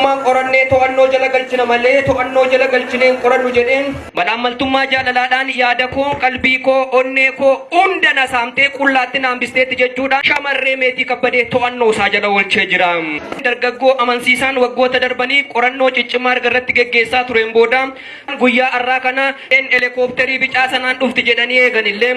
mootummaan qorannee to'annoo jala galchina malee to'annoo jala galchineen qorannu jedheen malaamaltummaa jaalalaadhaan yaada koo qalbii koo onnee koo hunda na saamtee qullaatti naambisteetti jechuudha. Shamarree meetii kabbadee to'annoo isaa jala oolchee jira. Dargaggoo amansiisaan waggoota darbaniif qorannoo ciccimaa erga irratti geggeessaa tureen booda guyyaa har'aa kana helikoophiterii bicaa sanaan dhufti jedhanii eeganillee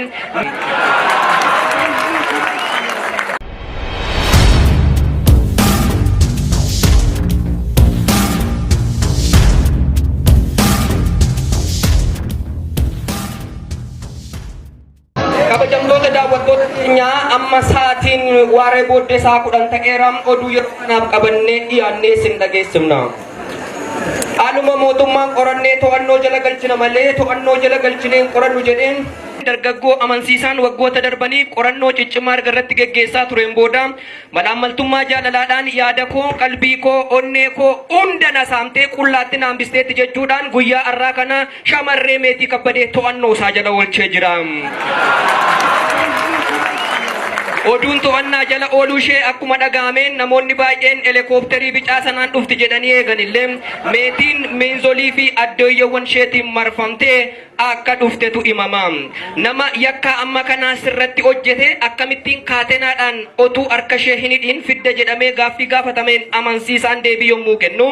kabajamtoota daawwattoota keenyaa amma sa'aatiin waaree booddee isaa 10 ta'eera. Oduu yeroo kanaaf qabannee dhiyaannee sin dhageessifna. Haaluma mootummaan qorannee to'annoo jala galchina malee to'annoo jala galchineen qorannu jedheen dargaggoo amansiisaan waggoota darbaniif qorannoo ciccimaa erga irratti geggeessaa tureen booda malaamaltummaa jaalalaadhaan yaada koo qalbii koo onnee koo hunda na saamtee qullaatti naambisteetti jechuudhaan guyyaa har'aa kana shamarree meetii kabbadee to'annoo isaa jala oolchee jira. Oduun to'annaa jala ooluu ishee akkuma dhagaameen namoonni baay'een helikoophiterii bicaa sanaan dhufti jedhanii eeganillee meetiin miinzolii fi addooyyeewwan isheetiin marfamtee akka dhuftetu himama. Nama yakka amma kanaa sirratti hojjete akkamittiin kaatenaadhaan otuu harka ishee hin hidhiin fidda jedhamee gaaffii gaafatameen amansiisaan deebii yommuu kennu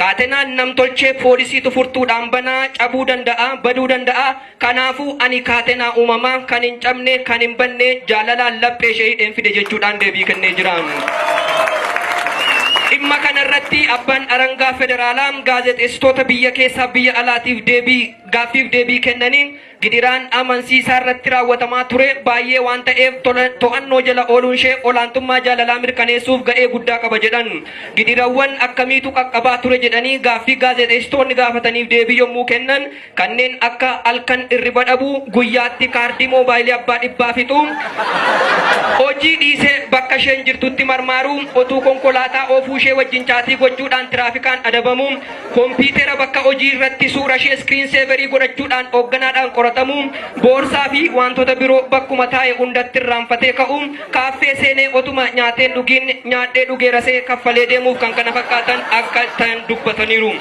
kaatenaan namtolchee poolisiitu furtuudhaan banaa cabuu danda'a baduu danda'a. Kanaafuu ani kaatenaa uumamaa kan hin cabne kan hin banne jaalalaan laphee ishee hidheen fide jechuudhaan deebii kennee jira. Dhimma kanarratti abbaan arangaa federaalaa gaazexeessitoota biyya keessaa biyya alaatiif gaaffiif deebii kennaniin gidiraan amansiisaa irratti raawwatamaa ture baay'ee waan ta'eef to'annoo jala ooluun ishee olaantummaa jaalalaa mirkaneessuuf ga'ee guddaa qaba jedhan. Gidirawwan akkamiitu qaqqabaa ture jedhanii gaaffii gaazexeessitoonni gaafataniif deebii yommuu kennan kanneen akka halkan irriba dhabuu guyyaatti kaardii moobaayilii abbaa dhibbaa fixuu hojii dhiisee bakka isheen jirtutti marmaaruu otuu konkolaataa oofuu ishee wajjin chaatii gochuudhaan tiraafikaan adabamuu kompiitera bakka hojii irratti suura ishee iskiriin seeverii godhachuudhaan hoogganaadhaan qoratamuu boorsaa fi wantoota biroo bakkuma taa'e hundatti irraanfatee ka'uu kaaffee seenee otuma nyaateen dhugiin nyaadhee dhugee rasee kaffalee deemuuf kan kana fakkaatan akka ta'an dubbataniiru.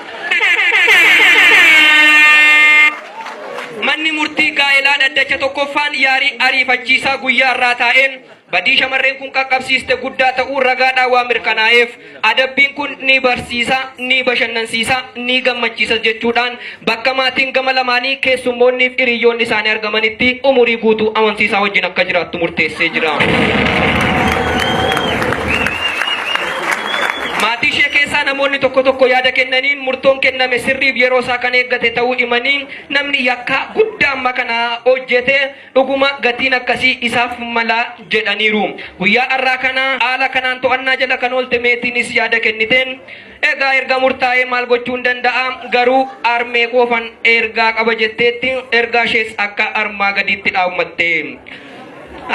Manni murtii gaa'elaa dhaddacha tokkoffaan yaarii ariifachiisaa guyyaa irraa taa'een badii shamarreen kun qaqqabsiiste guddaa ta'uu ragaadhaan waan mirkanaa'eef adabbiin kun ni barsiisa ni bashannansiisa ni gammachiisa jechuudhaan bakka maatiin gama lamaanii keessummoonni fi hiriyoonni isaanii argamanitti umurii guutuu amansiisaa wajjin akka jiraattu murteessee jira. Maatii ishee keessaa namoonni tokko yaada kennaniin murtoon kenname sirriif yeroo isaa kan eeggate ta'uu himanii namni yakka guddaa amma kana hojjete dhuguma gatiin akkasii isaaf mala jedhaniiru. Guyyaa har'aa kana haala kanaan to'annaa jala kan oolte meetiinis yaada kenniteen egaa erga murtaa'ee maal gochuun danda'a garuu armee qofan ergaa qaba jetteetti ergaa ishees akka armaa gadiitti dhaamatte.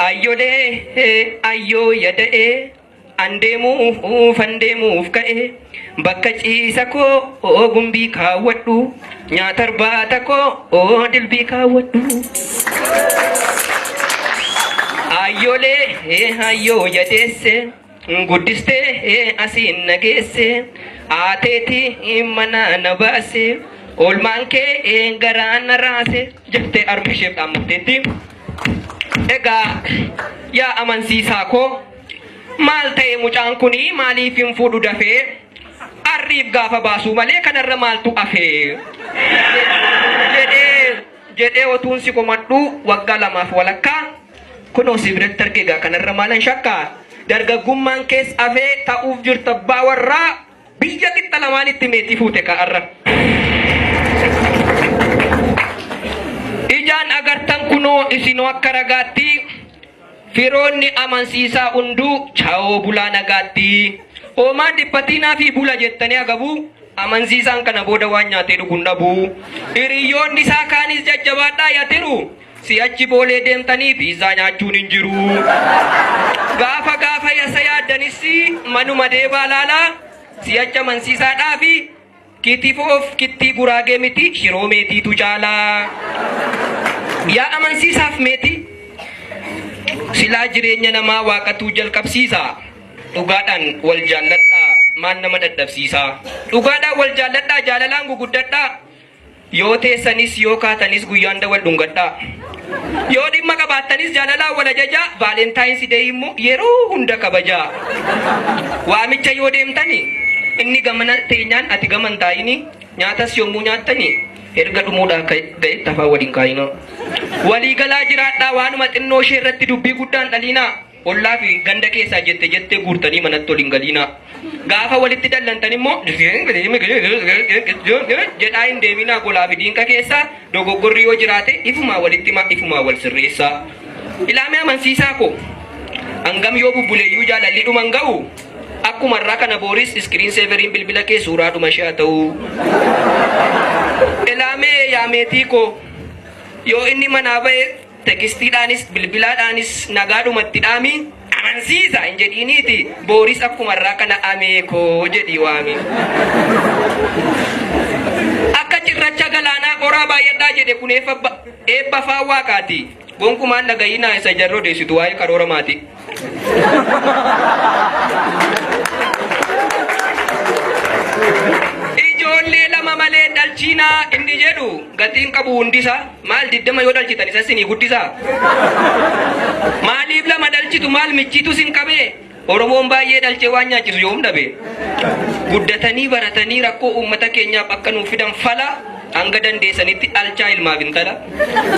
Ayyoolee ayyoo yada'ee andeemuuf ka'e bakka ciisa koo gumbii kaawwadhu nyaata irbaata koo dilbii kaawwadhu. Ayyoolee ayyoo yadeesse guddistee asiin nageesse aateetii mana na baase oolmaan kee garaa na raase jettee arma isheef dhaammatteetti. Egaa yaa amansiisaa koo maal ta'e mucaan kuni maaliif hin fuudhu dafee arriif gaafa baasuu malee kanarra maaltu afee jedhee otuun si komadhu waggaa 2 walakkaa kunoo si biratti argeegaa kanarra maalan shakkaa dargaggummaan kees afee ta'uuf jirta abbaa warraa biyya qixa lamaanitti meetii fuute ka'arra. Ijaan agartan kunoo isinoo akka ragaatti firoonni amansiisaa hunduu chaa'oo bulaa nagaatti hoomaa dhiphatinaa fi bula jettanii agabu amansiisaan kana booda waan nyaatee dhuguun dhabu hiriyoonni isaa kaanis jajjabaadhaa yaatiru si'achi boolee deemtanii piizaa nyaachuun hin jiru gaafa yasa yaaddanis manuma deebaa laalaa si'achi amansiisaadhaa fi kitifoof kittii guraagee miti shiroo meetiitu caalaa. Yaa amansiisaaf meetii silaa jireenya namaa waaqatu jalqabsiisa dhugaadhaan wal jaalladhaa maan nama dadhabsiisa. Dhugaadhaan wal jaalladhaa jaalalaan guguddadhaa. Yoo teessanis yoo kaatanis guyyaan wal dhungadhaa. Yoo dhimma qabaattanis jaalalaan wal ajajaa. Vaalentaayinsi deey immoo yeroo hunda kabajaa. Waamicha yoo deemtani inni gamana teenyaan ati gaman taayini nyaatas yommuu nyaattani erga dhumuudhaa ga'e tafaa waliin kaayina. Walii galaa jiraadhaa waanuma xinnoo ishee irratti dubbii guddaan dhaliinaa. Ollaa fi ganda keessaa jettee guurtanii manatti waliin galiina. Gaafa walitti dallantan immoo jedhaa hin deeminaa golaa fi diinqa keessaa dogoggorri yoo jiraate ifumaa walitti himaa ifumaa wal sirreessaa. Ilaamee amansiisaa koo hangam yoo bubbuleeyyuu jaalalli dhuman ga'u akkuma irraa kana booris iskiriin seeveriin bilbila kee suuraa dhuma ishee haa ta'u. Ilaamee yaameetii koo yoo inni manaa ba'e tekistiidhaanis bilbilaadhaanis nagaadhumatti dhaami amansiisa hin jedhiiniiti booris akkuma irraa kana ameekoo jedhi waami. Akka cirracha galaanaa qoraa baay'adhaa jedhe kun eebba faan waaqaati. Gonkumaan dhagayinaa isa jarroo deessitu waa'ee karoora maati. Ijoollee lama malee dhalchiinaa inni jedhu gatiin qabu hundisa maal 20 yoo dhalchitan isa sinii guddisa. Maaliif lama dhalchitu maal michiitu sin qabee Oromoon baay'ee dhalchee waan nyaachisu yoom dhabe. Guddatanii baratanii rakkoo uummata keenyaaf akka nuuf fidan fala hanga dandeessanitti dhalchaa ilmaaf intala.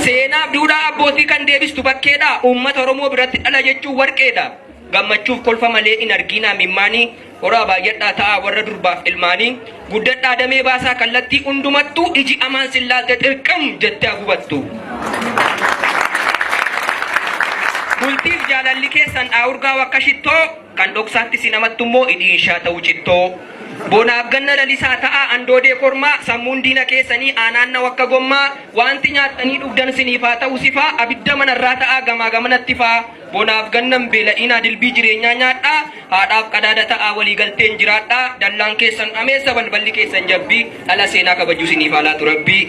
Seenaaf duudhaa abbootii kan deebistu bakkeedha. Uummata Oromoo biratti dhala jechuun warqeedha. Gammachuuf kolfa malee in arginaa mimmaanii horaa baay'adhaa ta'a warra durbaaf ilmaanii guddadhaa damee baasaa kallattii hundumattuu iji amaan sillaalte xirqam jettee gubattu. Bultiif jaalalli keessan dhaawurgaa akka shittoo kan dhoksaatti si namattu immoo hidhiinshaa ta'u cittoo. Bonaaf ganna lalisaa ta'a andoodee kormaa sammuun diina keessanii aanaanna wakka gommaa wanti nyaattanii dhugdan siniif haa ta'u sifaa abidda manarraa ta'a gamaa gamanatti faa. Bonaaf gannan beela'inaa dilbii jireenyaa nyaadhaa haadhaaf qadaada ta'a waliigalteen jiraadhaa dallaan keessan ameessa balballi keessan jabbii dhala seenaa kabajuu siniif haa laatu rabbii.